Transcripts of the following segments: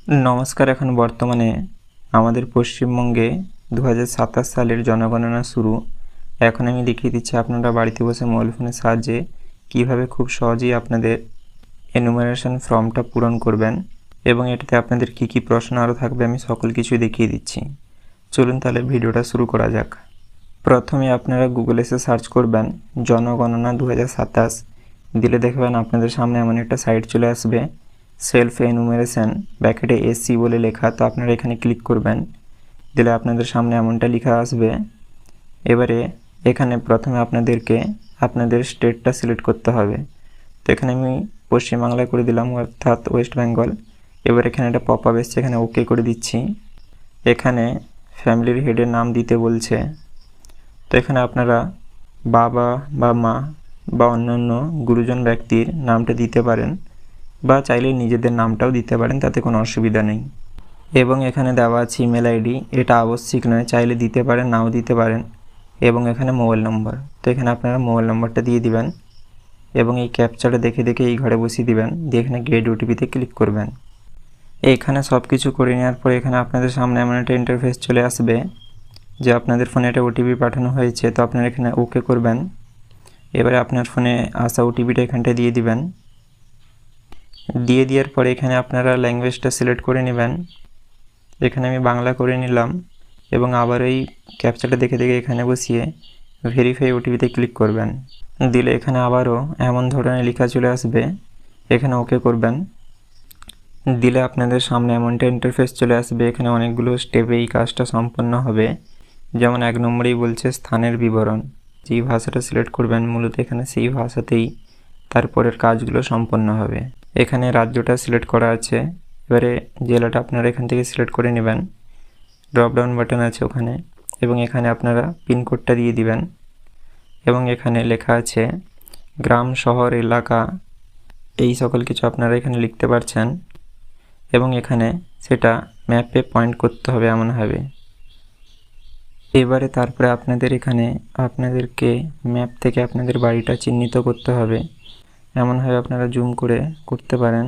নমস্কার। এখন বর্তমানে আমাদের পশ্চিমবঙ্গে 2027 সালের জনগণনা শুরু। এখন আমি দেখিয়ে দিচ্ছি আপনারা বাড়িতে বসে মোবাইল ফোনের সাহায্যে কিভাবে খুব সহজেই আপনাদের এনুমারেশন ফর্মটা পূরণ করবেন এবং এটাতে আপনাদের কি প্রশ্ন আরও থাকবে আমি সকল কিছুই দেখিয়ে দিচ্ছি। চলুন তাহলে ভিডিওটা শুরু করা যাক। প্রথমে আপনারা গুগলে এসে সার্চ করবেন জনগণনা 2027, দিলে দেখবেন আপনাদের সামনে এমন একটা সাইট চলে আসবে, সেলফ এনুমারেশন ব্র্যাকেটে এসসি বলে লেখা। তো আপনারা এখানে ক্লিক করবেন, দিলে আপনাদের সামনে এমনটা লেখা আসবে। এবারে এখানে প্রথমে আপনাদেরকে আপনাদের স্টেটটা সিলেক্ট করতে হবে। তো এখানে আমি পশ্চিমবাংলায় করে দিলাম, অর্থাৎ ওয়েস্ট বেঙ্গল। এবার এখানে একটা পপ আপ এসছে, এখানে ওকে করে দিচ্ছি। এখানে ফ্যামিলির হেডের নাম দিতে বলছে, তো এখানে আপনারা বাবা বা মা বা অন্যান্য গুরুজন ব্যক্তির নামটা দিতে পারেন বা চাইলে নিজেদের নামটাও দিতে পারেন, তাতে কোনো অসুবিধা নেই। এবং এখানে দেওয়া আছে ইমেল আইডি, এটা আবশ্যিক নয়, চাইলে দিতে পারেন নাও দিতে পারেন। এবং এখানে মোবাইল নম্বর, তো এখানে আপনারা মোবাইল নম্বরটা দিয়ে দিবেন এবং এই ক্যাপচাটা দেখে এই ঘরে বসিয়ে দিবেন, দিয়ে এখানে গেট ওটিপিতে ক্লিক করবেন। এখানে সব কিছু করে নেওয়ার পরে এখানে আপনাদের সামনে এমন একটা ইন্টারফেস চলে আসবে যে আপনাদের ফোনে একটা ওটিপি পাঠানো হয়েছে, তো আপনারা এখানে ওকে করবেন। এবারে আপনার ফোনে আসা ওটিপিটা এখানটায় দিয়ে দিবেন। দিয়ে দেওয়ার পরে এখানে আপনারা ল্যাঙ্গুয়েজটা সিলেক্ট করে নেবেন। এখানে আমি বাংলা করে নিলাম এবং আবার এই ক্যাপচাটা দেখে এখানে বসিয়ে ভেরিফাই ওটিপিতে ক্লিক করবেন। দিলে এখানে আবারও এমন ধরনের লেখা চলে আসবে, এখানে ওকে করবেন। দিলে আপনাদের সামনে এমনটা ইন্টারফেস চলে আসবে, এখানে অনেকগুলো স্টেপে এই কাজটা সম্পন্ন হবে। যেমন 1 নম্বরেই বলছে স্থানের বিবরণ, যেই ভাষাটা সিলেক্ট করবেন মূলত এখানে সেই ভাষাতেই তারপরের কাজগুলো সম্পন্ন হবে। এখানে রাজ্যটা সিলেক্ট করা আছে, এবারে জেলাটা আপনারা এখান থেকে সিলেক্ট করে নেবেন। ড্রপডাউন বাটন আছে ওখানে, এবং এখানে আপনারা পিনকোডটা দিয়ে দিবেন। এবং এখানে লেখা আছে গ্রাম, শহর, এলাকা, এই সকল কিছু আপনারা এখানে লিখতে পারছেন এবং এখানে সেটা ম্যাপে পয়েন্ট করতে হবে এমনভাবে। এবারে তারপরে আপনাদের এখানে আপনাদেরকে ম্যাপ থেকে আপনাদের বাড়িটা চিহ্নিত করতে হবে, এমনভাবে আপনারা জুম করে করতে পারেন।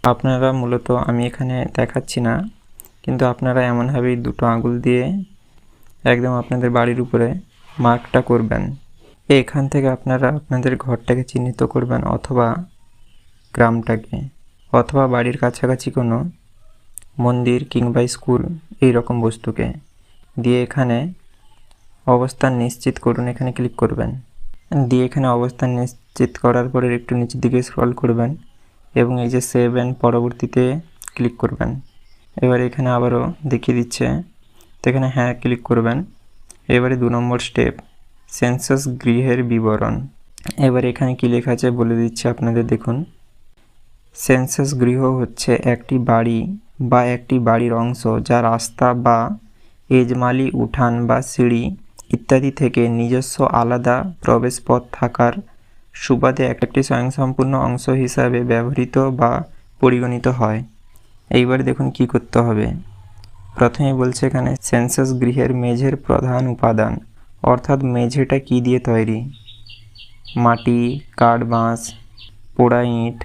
আপনারা মূলত আমি এখানে দেখাচ্ছি না, কিন্তু আপনারা এমনভাবেই দুটো আঙুল দিয়ে একদম আপনাদের বাড়ির উপরে মার্কটা করবেন। এখান থেকে আপনারা আপনাদের ঘরটাকে চিহ্নিত করবেন, অথবা গ্রামটাকে, অথবা বাড়ির কাছাকাছি কোনো মন্দির কিংবা স্কুল এই রকম বস্তুকে দিয়ে এখানে অবস্থান নিশ্চিত করুন, এখানে ক্লিক করবেন। দিয়ে এখানে অবস্থান নিশ্চিত করার পরে একটু নিচের দিকে স্ক্রল করবেন এবং এই যে সেভ অ্যান্ড পরবর্তীতে ক্লিক করবেন। এবার এখানে আবারও দেখিয়ে দিচ্ছে, তো এখানে হ্যাঁ ক্লিক করবেন। এবারে 2 নম্বর স্টেপ, সেন্সাস গৃহের বিবরণ। এবার এখানে কি লেখা আছে বলে দিচ্ছে আপনাদের, দেখুন। সেন্সাস গৃহ হচ্ছে একটি বাড়ি বা একটি বাড়ির অংশ যা রাস্তা বা এজমালি, উঠান বা সিঁড়ি ইত্যাদি থেকে নিজস্ব আলাদা প্রবেশপথ থাকার সুবাদে একটি স্বয়ংসম্পূর্ণ অংশ হিসাবে ব্যবহৃত বা পরিগণিত হয়। এইবারে দেখুন কি করতে হবে। প্রথমে বলছে এখানে সেন্সাস গৃহের মেঝের প্রধান উপাদান, অর্থাৎ মেঝেটা কি দিয়ে তৈরি। মাটি, কাঠ, বাঁশ, পোড়া ইট,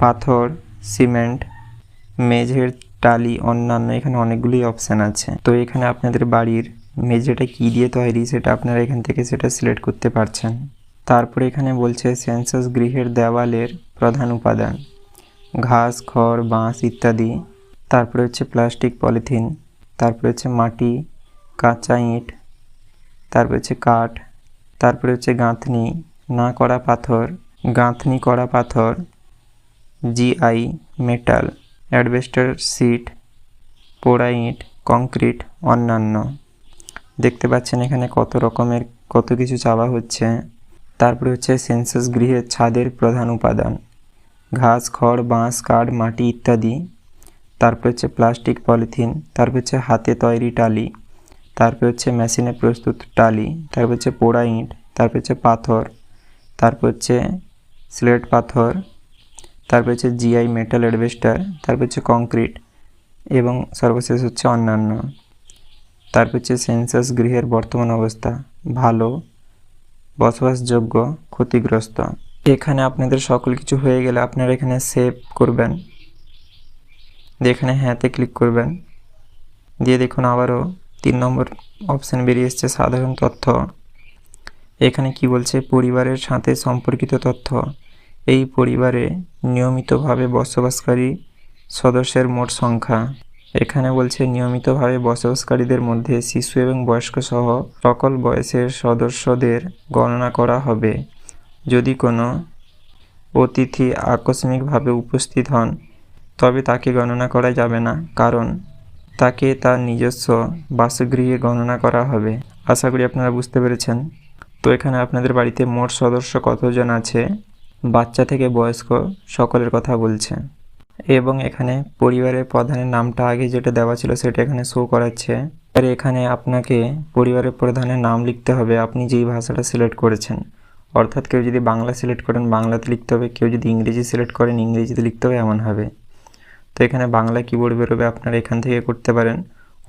পাথর, সিমেন্ট, মেঝের টালি, অন্যান্য, এখানে অনেকগুলোই অপশান আছে। তো এখানে আপনাদের বাড়ির মেঝেটা কি দিয়ে তৈরি সেটা আপনারা এখান থেকে সেটা সিলেক্ট করতে পারছেন। তারপরে এখানে বলছে সেন্সাস গৃহের দেওয়ালের প্রধান উপাদান, ঘাস, খড়, বাঁশ ইত্যাদি। তারপরে হচ্ছে প্লাস্টিক, পলিথিন। তারপরে হচ্ছে মাটি, কাঁচা ইট। তারপরে হচ্ছে কাঠ। তারপরে হচ্ছে গাঁথনি, না করা পাথর, গাঁথনি করা পাথর, জিআই, মেটাল, অ্যাডবেস্টার শিট, পোড়া ইট, কংক্রিট, অন্যান্য। দেখতে পাচ্ছেন এখানে কত রকমের কত কিছু চাওয়া হচ্ছে। তারপরে হচ্ছে সেন্সাস গৃহের ছাদের প্রধান উপাদান, ঘাস, খড়, বাঁশ, কাঠ, মাটি ইত্যাদি। তারপর হচ্ছে প্লাস্টিক, পলিথিন। তারপর হচ্ছে হাতে তৈরি টালি। তারপর হচ্ছে মেশিনে প্রস্তুত টালি। তারপর হচ্ছে পোড়া ইট। তারপর হচ্ছে পাথর। তারপর হচ্ছে স্লেট পাথর। তারপর হচ্ছে জিআই, মেটাল, অ্যাডবেস্টার। তারপর হচ্ছে কংক্রিট এবং সর্বশেষ হচ্ছে অন্যান্য। তারপর হচ্ছে সেন্সাস গৃহের বর্তমান অবস্থা, ভালো, বসবাসযোগ্য, ক্ষতিগ্রস্ত। এখানে আপনাদের সকল কিছু হয়ে গেলে আপনারা এখানে সেভ করবেন, দিয়ে এখানে হ্যাঁতে ক্লিক করবেন। দিয়ে দেখুন আবারও 3 নম্বর অপশান বেরিয়ে এসছে সাধারণ তথ্য। এখানে কি বলছে, পরিবারের সাথে সম্পর্কিত তথ্য। এই পরিবারে নিয়মিতভাবে বসবাসকারী সদস্যের মোট সংখ্যা। এখানে বলছে নিয়মিতভাবে বসবাসকারীদের মধ্যে শিশু এবং বয়স্ক সহ সকল বয়সের সদস্যদের গণনা করা হবে। যদি কোনো অতিথি আকস্মিকভাবে উপস্থিত হন তবে তাকে গণনা করা যাবে না, কারণ তাকে তার নিজস্ব বাসগৃহে গণনা করা হবে। আশা করি আপনারা বুঝতে পেরেছেন। তো এখানে আপনাদের বাড়িতে মোট সদস্য কতজন আছে, বাচ্চা থেকে বয়স্ক সকলের কথা বলছে। এবং এখানে পরিবারের প্রধানের নামটা আগে যেটা দেওয়া ছিল সেটা এখানে শো করাচ্ছে। আর এখানে আপনাকে পরিবারের প্রধানের নাম লিখতে হবে আপনি যেই ভাষাটা সিলেক্ট করেছেন। অর্থাৎ কেউ যদি বাংলা সিলেক্ট করেন বাংলাতে লিখতে হবে, কেউ যদি ইংরেজি সিলেক্ট করেন ইংরেজিতে লিখতে হবে, এমন হবে। তো এখানে বাংলা কিবোর্ড বেরোবে, আপনারা এখান থেকে করতে পারেন।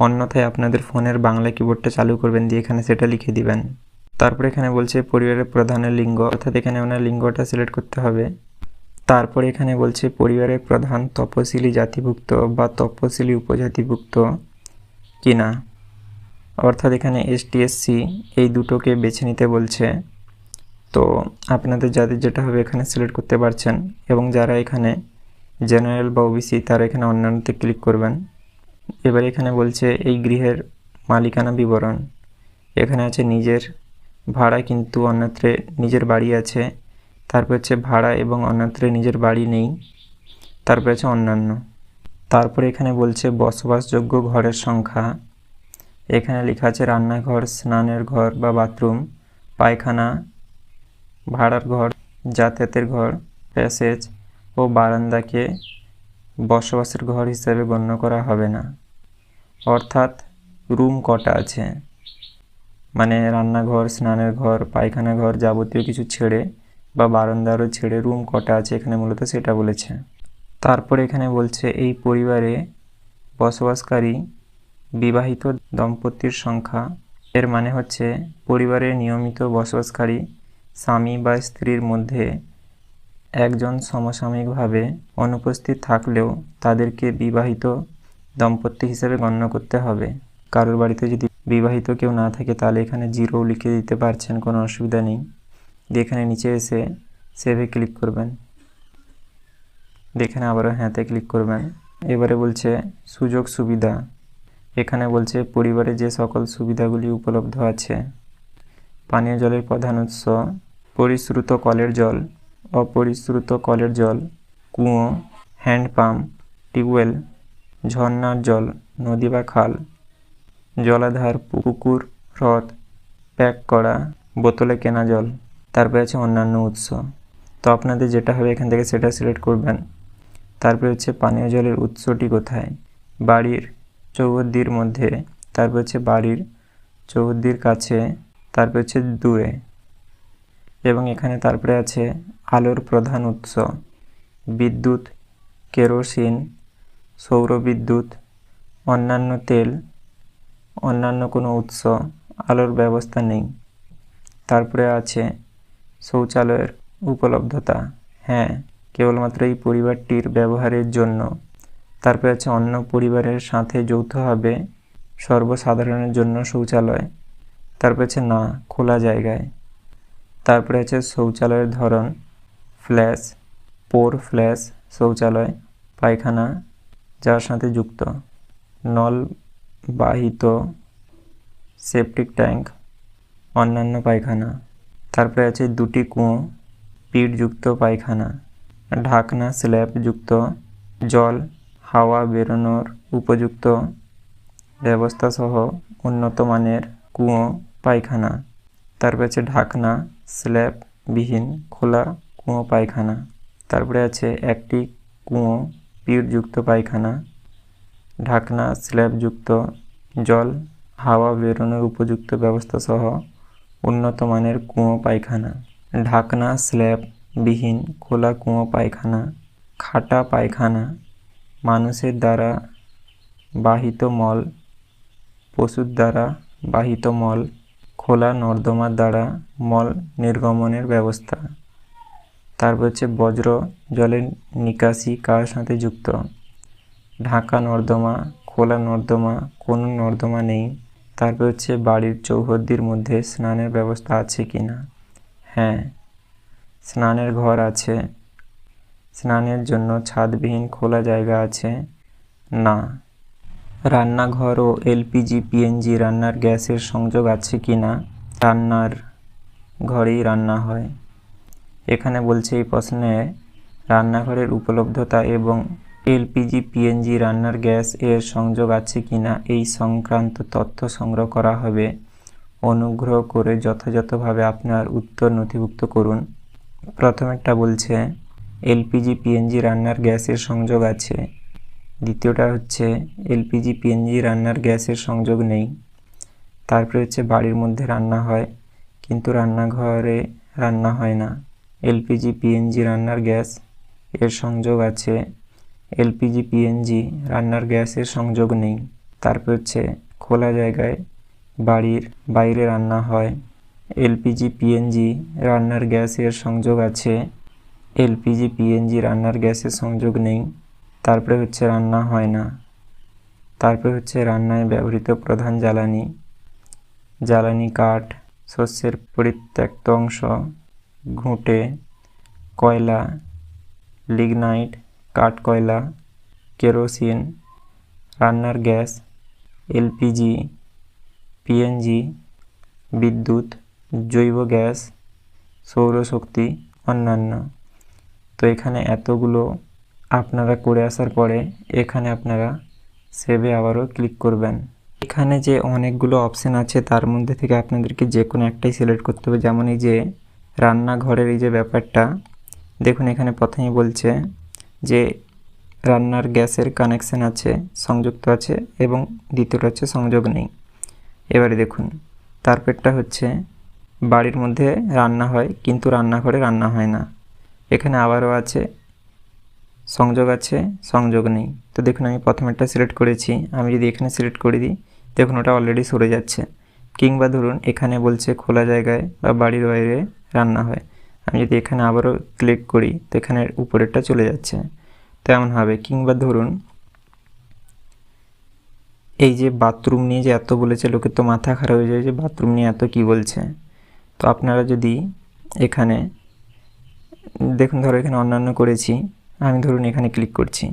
অন্যথায় আপনাদের ফোনের বাংলা কিবোর্ডটা চালু করবেন, দিয়ে এখানে সেটা লিখে দিবেন। তারপর এখানে বলছে পরিবারের প্রধানের লিঙ্গ, অর্থাৎ এখানে ওনার লিঙ্গটা সিলেক্ট করতে হবে। তারপর এখানে বলছে পরিবারের প্রধান তপশিলি জাতিভুক্ত বা তপশিলি উপজাতিভুক্ত কিনা, অর্থাৎ এখানে এসটি এসসি এই দুটোকে বেছে নিতে বলছে। তো আপনাদের যাদের যেটা হবে এখানে সিলেক্ট করতে পারছেন, এবং যারা এখানে জেনারেল বা ওবিসি তারা এখানে অন্যান্যতে ক্লিক করবেন। এবার এখানে বলছে এই গৃহের মালিকানা বিবরণ। এখানে আছে নিজের, ভাড়া কিন্তু অন্যত্রে নিজের বাড়ি আছে। তারপর হচ্ছে ভাড়া এবং অন্যত্রে নিজের বাড়ি নেই। তারপর আছে অন্যান্য। তারপরে এখানে বলছে বসবাসযোগ্য ঘরের সংখ্যা। এখানে লেখা আছে রান্নাঘর, স্নানের ঘর বা বাথরুম, পায়খানা, ভাড়ার ঘর, যাতায়াতের ঘর, প্যাসেজ ও বারান্দাকে বসবাসের ঘর হিসেবে গণ্য করা হবে না। অর্থাৎ রুম কটা আছে, মানে রান্নাঘর, স্নানের ঘর, পায়খানা ঘর যাবতীয় কিছু ছেড়ে বা বারান্দারও ছেড়ে রুম কটা আছে এখানে মূলত সেটা বলেছে। তারপর এখানে বলছে এই পরিবারে বসবাসকারী বিবাহিত দম্পতির সংখ্যা। এর মানে হচ্ছে পরিবারে নিয়মিত বসবাসকারী স্বামী বা স্ত্রীর মধ্যে একজন সমসাময়িকভাবে অনুপস্থিত থাকলেও তাদেরকে বিবাহিত দম্পতি হিসেবে গণ্য করতে হবে। কারোর বাড়িতে যদি বিবাহিত কেউ না থাকে তাহলে এখানে 0 লিখে দিতে পারছেন, কোনো অসুবিধা নেই। এখানে নিচে এসে সেভে ক্লিক করবেন, এখানে আবারও হ্যাঁতে ক্লিক করবেন। এবারে বলছে সুযোগ সুবিধা। এখানে বলছে পরিবারে যে সকল সুবিধাগুলি উপলব্ধ আছে। পানীয় জলের প্রধান উৎস পরিশ্রুত কলের জল, অপরিশ্রুত কলের জল, কুয়ো, হ্যান্ডপাম্প, টিউবওয়েল, ঝর্ণার জল, নদী বা খাল, জলাধার, পুকুর, হ্রদ, প্যাক করা বোতলে কেনা জল। তারপরে আছে অন্যান্য উৎস। তো আপনাদের যেটা হবে এখান থেকে সেটা সিলেক্ট করবেন। তারপরে হচ্ছে পানীয় জলের উৎসটি কোথায়, বাড়ির চৌহদ্দির মধ্যে, তারপর হচ্ছে বাড়ির চৌহদ্দির কাছে, তারপর হচ্ছে দূরে। এবং এখানে তারপরে আছে আলোর প্রধান উৎস, বিদ্যুৎ, কেরোসিন, সৌরবিদ্যুৎ, অন্যান্য তেল, অন্যান্য কোনো উৎস, আলোর ব্যবস্থা নেই। তারপরে আছে শৌচালয়ের উপলব্ধতা, হ্যাঁ কেবলমাত্র এই পরিবারটির ব্যবহারের জন্য। তারপরে আছে অন্য পরিবারের সাথে যৌথভাবে সর্বসাধারণের জন্য শৌচালয়। তারপরে আছে না, খোলা জায়গায়। তারপরে আছে শৌচালয়ের ধরন, ফ্ল্যাশ, পোর ফ্ল্যাশ শৌচালয়, পায়খানা যার সাথে যুক্ত, নল বাহিত, সেপটিক ট্যাঙ্ক, অন্যান্য পায়খানা। তারপরে আছে দুটি কুয়ো, পিঠযুক্ত পায়খানা, ঢাকনা স্ল্যাব যুক্ত, জল হাওয়া বেরোনোর উপযুক্ত ব্যবস্থা সহ উন্নত মানের কুয়ো পায়খানা। তারপরে আছে ঢাকনা স্ল্যাব বিহীন খোলা কুয়ো পায়খানা। তারপরে আছে একটি কুয়ো পিঠযুক্ত পায়খানা, ঢাকনা স্ল্যাবযুক্ত, জল হাওয়া বেরোনোর উপযুক্ত ব্যবস্থা সহ উন্নত মানের কুয়ো পায়খানা। ঢাকনা স্ল্যাব বিহীন খোলা কুয়ো পায়খানা, খাটা পায়খানা, মানুষের দ্বারা বাহিত মল, পশুর দ্বারা বাহিত মল, খোলা নর্দমার দ্বারা মল নির্গমনের ব্যবস্থা। তারপর হচ্ছে বজ্র জলের নিকাশি কার সাথে যুক্ত? ঢাকা নর্দমা, খোলা নর্দমা, কোনো নর্দমা নেই। তারপর হচ্ছে বাড়ির চৌহদ্দির মধ্যে স্নানের ব্যবস্থা আছে কি না? হ্যাঁ, স্নানের ঘর আছে। স্নানের জন্য ছাদবিহীন খোলা জায়গা আছে? না। রান্নাঘর ও এলপিজি পিএনজি রান্নার গ্যাসের সংযোগ আছে কি না? রান্নার ঘরেই রান্না হয়। এখানে বলছে এই প্রশ্নে রান্নাঘরের উপলব্ধতা এবং এলপিজি পিএনজি রান্নার গ্যাস এর সংযোগ আছে কিনা এই সংক্রান্ত তথ্য সংগ্রহ করা হবে। অনুগ্রহ করে যথাযথভাবে আপনার উত্তর নথিভুক্ত করুন। প্রথমেরটা বলছে এলপিজি পিএনজি রান্নার গ্যাসের সংযোগ আছে। দ্বিতীয়টা হচ্ছে এলপিজি পিএনজি রান্নার গ্যাসের সংযোগ নেই। তারপরে হচ্ছে বাড়ির মধ্যে রান্না হয় কিন্তু রান্নাঘরে রান্না হয় না। এলপিজি পিএনজি রান্নার গ্যাস এর সংযোগ আছে। এলপিজি পিএনজি রান্নার গ্যাসের সংযোগ নেই। তারপর হচ্ছে খোলা জায়গায় বাড়ির বাইরে রান্না হয়। এলপিজি পিএনজি রান্নার গ্যাসের সংযোগ আছে। এলপিজি পিএনজি রান্নার গ্যাসের সংযোগ নেই। তারপরে হচ্ছে রান্না হয় না। তারপরে হচ্ছে রান্নায় ব্যবহৃত প্রধান জ্বালানি। জ্বালানি কাঠ, শস্যের পরিত্যক্ত অংশ, ঘুঁটে, কয়লা, লিগনাইট, কাঠকয়লা, কেরোসিন, রান্নার গ্যাস, এলপিজি, পিএনজি, বিদ্যুৎ, জৈব গ্যাস, সৌরশক্তি, অন্যান্য। তো এখানে এতগুলো আপনারা করে আসার পরে এখানে আপনারা সেভে আবারও ক্লিক করবেন। এখানে যে অনেকগুলো অপশান আছে তার মধ্যে থেকে আপনাদেরকে যে কোনো একটাই সিলেক্ট করতে হবে। যেমন এই যে রান্নাঘরের এই যে ব্যাপারটা, দেখুন এখানে প্রথমেই বলছে যে রান্নার গ্যাসের কানেকশান আছে, সংযুক্ত আছে, এবং দ্বিতীয়টা হচ্ছে সংযোগ নেই। এবারে দেখুন তারপরটা হচ্ছে বাড়ির মধ্যে রান্না হয় কিন্তু রান্নাঘরে রান্না হয় না। এখানে আবারও আছে সংযোগ আছে, সংযোগ নেই। তো দেখুন আমি প্রথমেরটা সিলেক্ট করেছি, আমি যদি এখানে সিলেক্ট করে দিই দেখুন ওটা অলরেডি সরে যাচ্ছে। কিংবা ধরুন এখানে বলছে খোলা জায়গায় বা বাড়ির বাইরে রান্না হয়, আমি যদি এখানে আবারও ক্লিক করি তো এখানে উপরেরটা চলে যাচ্ছে। তো এমন হবে। কিংবা ধরুন এই যে বাথরুম নিয়ে যে এত বলেছে, লোকের তো মাথা খারাপ হয়ে যায় যে বাথরুম নিয়ে এত কি বলছে। তো আপনারা যদি এখানে দেখুন, ধরো এখানে অন্যান্য করেছি, আমি ধরুন এখানে ক্লিক করছি,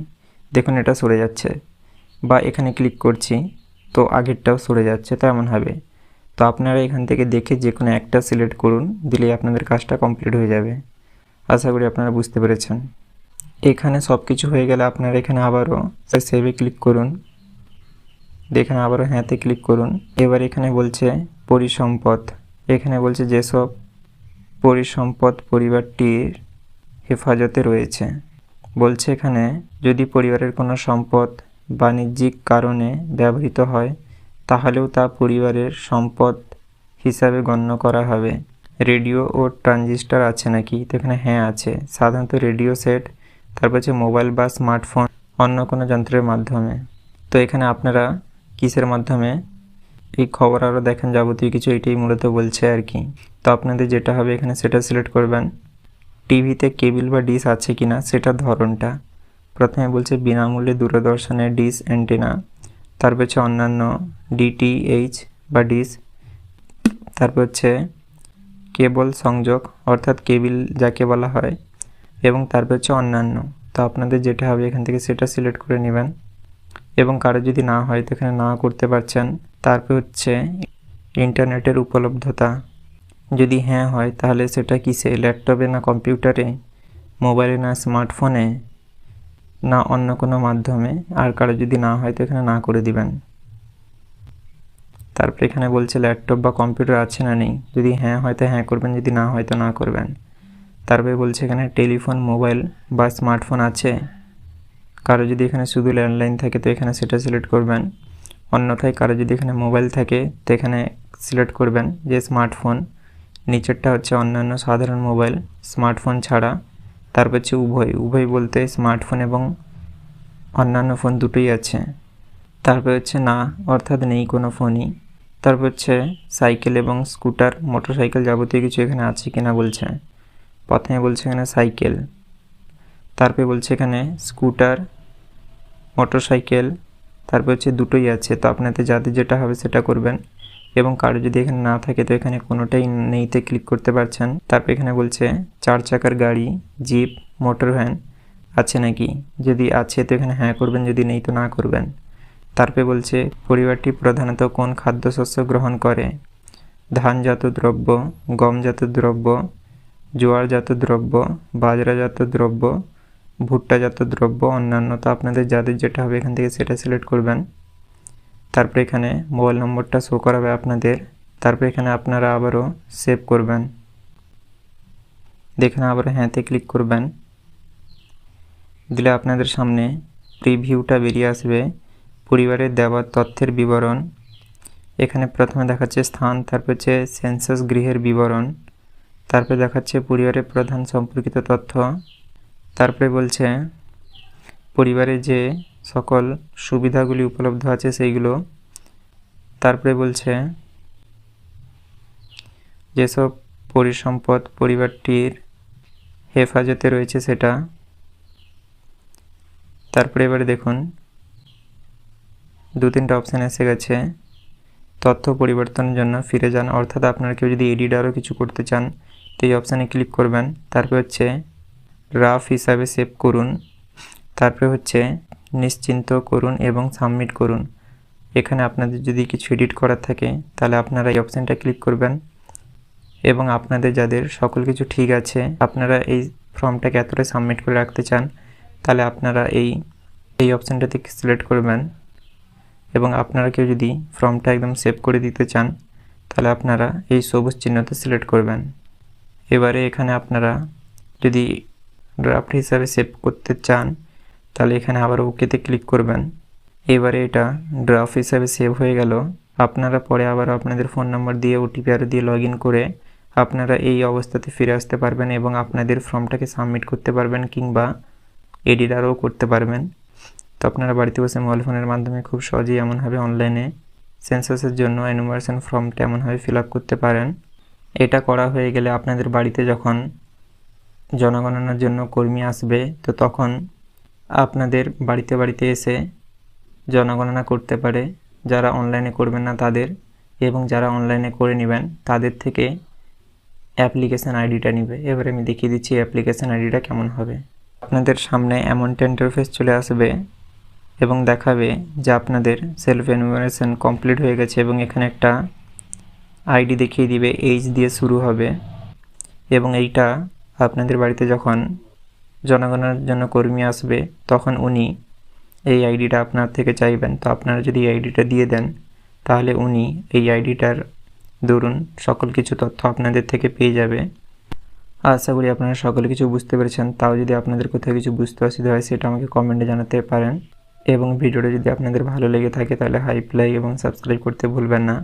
দেখুন এটা সরে যাচ্ছে, বা এখানে ক্লিক করছি তো আগেরটাও সরে যাচ্ছে। তো এমন হবে। তো আপনারা এখান থেকে দেখে যে কোনো একটা সিলেক্ট করুন, দিলেই আপনাদের কাজটা কমপ্লিট হয়ে যাবে। আশা করি আপনারা বুঝতে পেরেছেন। এখানে সব কিছু হয়ে গেলে আপনারা এখানে আবারও সেভে ক্লিক করুন, এখানে আবারও হ্যাঁতে ক্লিক করুন। এবার এখানে বলছে পরিসম্পদ, এখানে বলছে যেসব পরিসম্পদ পরিবারটির হেফাজতে রয়েছে। বলছে এখানে যদি পরিবারের কোনো সম্পদ বাণিজ্যিক কারণে ব্যবহৃত হয় তাহলেও তা পরিবারের সম্পদ হিসাবে গণ্য করা হবে। রেডিও ও ট্রানজিস্টার আছে নাকি? তো এখানে হ্যাঁ আছে। সাধারণত রেডিও সেট, তারপর হচ্ছে মোবাইল বা স্মার্টফোন, অন্য কোনো যন্ত্রের মাধ্যমে। তো এখানে আপনারা কিসের মাধ্যমে এই খবর আরও দেখেন যাবতীয় কিছু, এটাই মূলত বলছে আর কি। তো আপনাদের যেটা হবে এখানে সেটা সিলেক্ট করবেন। টিভিতে কেবল বা ডিশ আছে কি না সেটার ধরনটা। প্রথমে বলছে বিনামূল্যে দূরদর্শনের ডিশ অ্যান্টেনা, তারপর হচ্ছে অন্যান্য ডিটিএইচ বা ডিশ, তারপর হচ্ছে কেবল সংযোগ অর্থাৎ কেবল যাকে বলা হয়, এবং তারপর হচ্ছে অন্যান্য। তো আপনাদের যেটা হবে এখান থেকে সেটা সিলেক্ট করে নেবেন, এবং কারো যদি না হয় তো এখানে না করতে পারছেন। তারপর হচ্ছে ইন্টারনেটের উপলব্ধতা, যদি হ্যাঁ হয় তাহলে সেটা কিসে, ল্যাপটপে না কম্পিউটারে, মোবাইলে না স্মার্টফোনে, না অন্য কোনো মাধ্যমে। আর কারো যদি না হয় তো এখানে না করে দিবেন। তারপর এখানে বলছে ল্যাপটপ বা কম্পিউটার আছে না নেই, যদি হ্যাঁ হয় তো হ্যাঁ করবেন, যদি না হয় তো না করবেন। তারপরে বলছে এখানে টেলিফোন, মোবাইল বা স্মার্টফোন আছে। কারো যদি এখানে শুধু ল্যান্ডলাইন থাকে তো এখানে সেটা সিলেক্ট করবেন। অন্যথায় কারো যদি এখানে মোবাইল থাকে তো এখানে সিলেক্ট করবেন যে স্মার্টফোন। নিচেরটা হচ্ছে অন্যান্য সাধারণ মোবাইল, স্মার্টফোন ছাড়া। তারপর হচ্ছে উভয়, উভয় বলতে স্মার্টফোন এবং অন্যান্য ফোন দুটোই আছে। তারপর হচ্ছে না অর্থাৎ নেই কোনো ফোনই। তারপর হচ্ছে সাইকেল এবং স্কুটার, মোটরসাইকেল যাবতীয় কিছু এখানে আছে কিনা বলছে। প্রথমে বলছে এখানে সাইকেল, তারপরে বলছে এখানে স্কুটার, মোটরসাইকেল, তারপর হচ্ছে দুটোই আছে। তো আপনাদের যাদের যেটা হবে সেটা করবেন, এবং কারো যদি এখানে না থাকে তো এখানে কোনোটাই নেইতে ক্লিক করতে পারছেন। তারপর এখানে বলছে 4 চাকার গাড়ি, জিপ, মোটর ভ্যান আছে নাকি, যদি আছে তো এখানে হ্যাঁ করবেন, যদি নেই তো না করবেন। তারপরে বলছে পরিবারটি প্রধানত কোন খাদ্যশস্য গ্রহণ করে, ধানজাত দ্রব্য, গমজাত দ্রব্য, জোয়ারজাত দ্রব্য, বাজরাজাত দ্রব্য, ভুট্টাজাত দ্রব্য, অন্যান্য। তো আপনাদের যাদের যেটা হবে এখান থেকে সেটা সিলেক্ট করবেন। তারপরে এখানে মোবাইল নম্বরটা শো করাবে আপনাদের। তারপরে এখানে আপনারা আবারও সেভ করবেন, দেখেন আবারও হ্যাঁতে ক্লিক করবেন। দিলে আপনাদের সামনে প্রিভিউটা বেরিয়ে আসবে, পরিবারের দেওয়া তথ্যের বিবরণ। এখানে প্রথমে দেখাচ্ছে স্থান, তারপর হচ্ছে সেন্সাস গৃহের বিবরণ, তারপরে দেখাচ্ছে পরিবারের প্রধান সম্পর্কিত তথ্য, তারপরে বলছে পরিবারে যে সকল সুবিধাগুলি উপলব্ধ আছে সেইগুলো, তারপরে বলছে যেসব পরিসম্পদ পরিবারটির হেফাজতে রয়েছে সেটা। তারপরে এবারে দেখুন 2-3টা অপশান এসে গেছে। তথ্য পরিবর্তনের জন্য ফিরে যান, অর্থাৎ আপনারা কেউ যদি এডিট আরও কিছু করতে চান তো এই অপশানে ক্লিক করবেন। তারপরে হচ্ছে রাফ হিসাবে সেভ করুন, তারপরে হচ্ছে নিশ্চিন্ত করুন এবং সাবমিট করুন। এখানে আপনাদের যদি কিছু এডিট করার থাকে তাহলে আপনারা এই অপশানটা ক্লিক করবেন, এবং আপনাদের যাদের সকল কিছু ঠিক আছে, আপনারা এই ফর্মটাকে এতটাই সাবমিট করে রাখতে চান, তাহলে আপনারা এই অপশানটাতে সিলেক্ট করবেন। এবং আপনারা কেউ যদি ফর্মটা একদম সেভ করে দিতে চান তাহলে আপনারা এই সবুজ চিহ্নতে সিলেক্ট করবেন। এবারে এখানে আপনারা যদি ড্রাফট হিসাবে সেভ করতে চান তাহলে এখানে আবার ওকেতে ক্লিক করবেন। এবারে এটা ড্রাফট হিসাবে সেভ হয়ে গেল। আপনারা পরে আবার আপনাদের ফোন নাম্বার দিয়ে ওটিপি আরও দিয়ে লগ ইন করে আপনারা এই অবস্থাতে ফিরে আসতে পারবেন এবং আপনাদের ফর্মটাকে সাবমিট করতে পারবেন কিংবা এডিট আরও করতে পারবেন। তো আপনারা বাড়িতে বসে মোবাইল ফোনের মাধ্যমে খুব সহজেই এমনভাবে অনলাইনে সেন্সাসের জন্য এনুমারেশন ফর্মটা এমনভাবে ফিল আপ করতে পারেন। এটা করা হয়ে গেলে আপনাদের বাড়িতে যখন জনগণনার জন্য কর্মী আসবে তো তখন আপনাদের বাড়িতে বাড়িতে এসে জনগণনা করতে পারে, যারা অনলাইনে করবেন না তাদের, এবং যারা অনলাইনে করে নেবেন তাদের থেকে অ্যাপ্লিকেশান আইডিটা নেবে। এবারে আমি দেখিয়ে দিচ্ছি অ্যাপ্লিকেশান আইডিটা কেমন হবে। আপনাদের সামনে এমন একটা ইন্টারফেস চলে আসবে এবং দেখাবে যে আপনাদের সেলফ এনুমারেশন কমপ্লিট হয়ে গেছে, এবং এখানে একটা আইডি দেখিয়ে দিবে, এইচ দিয়ে শুরু হবে। এবং এইটা আপনাদের বাড়িতে যখন জনগণনার জন্য কর্মী আসবে তখন উনি এই আইডিটা আপনার থেকে চাইবেন। তো আপনারা যদি এই আইডিটা দিয়ে দেন তাহলে উনি এই আইডিটার দরুন সকল কিছু তথ্য আপনাদের থেকে পেয়ে যাবে। আশা করি আপনারা সকল কিছু বুঝতে পেরেছেন। তাও যদি আপনাদের কোথাও কিছু বুঝতে অসুবিধা হয় সেটা আমাকে কমেন্টে জানাতে পারেন, এবং ভিডিওটা যদি আপনাদের ভালো লেগে থাকে তাহলে লাইক এবং সাবস্ক্রাইব করতে ভুলবেন না,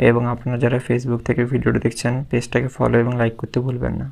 এবং আপনারা যারা ফেসবুক থেকে ভিডিওটা দেখছেন পেজটাকে ফলো এবং লাইক করতে ভুলবেন না।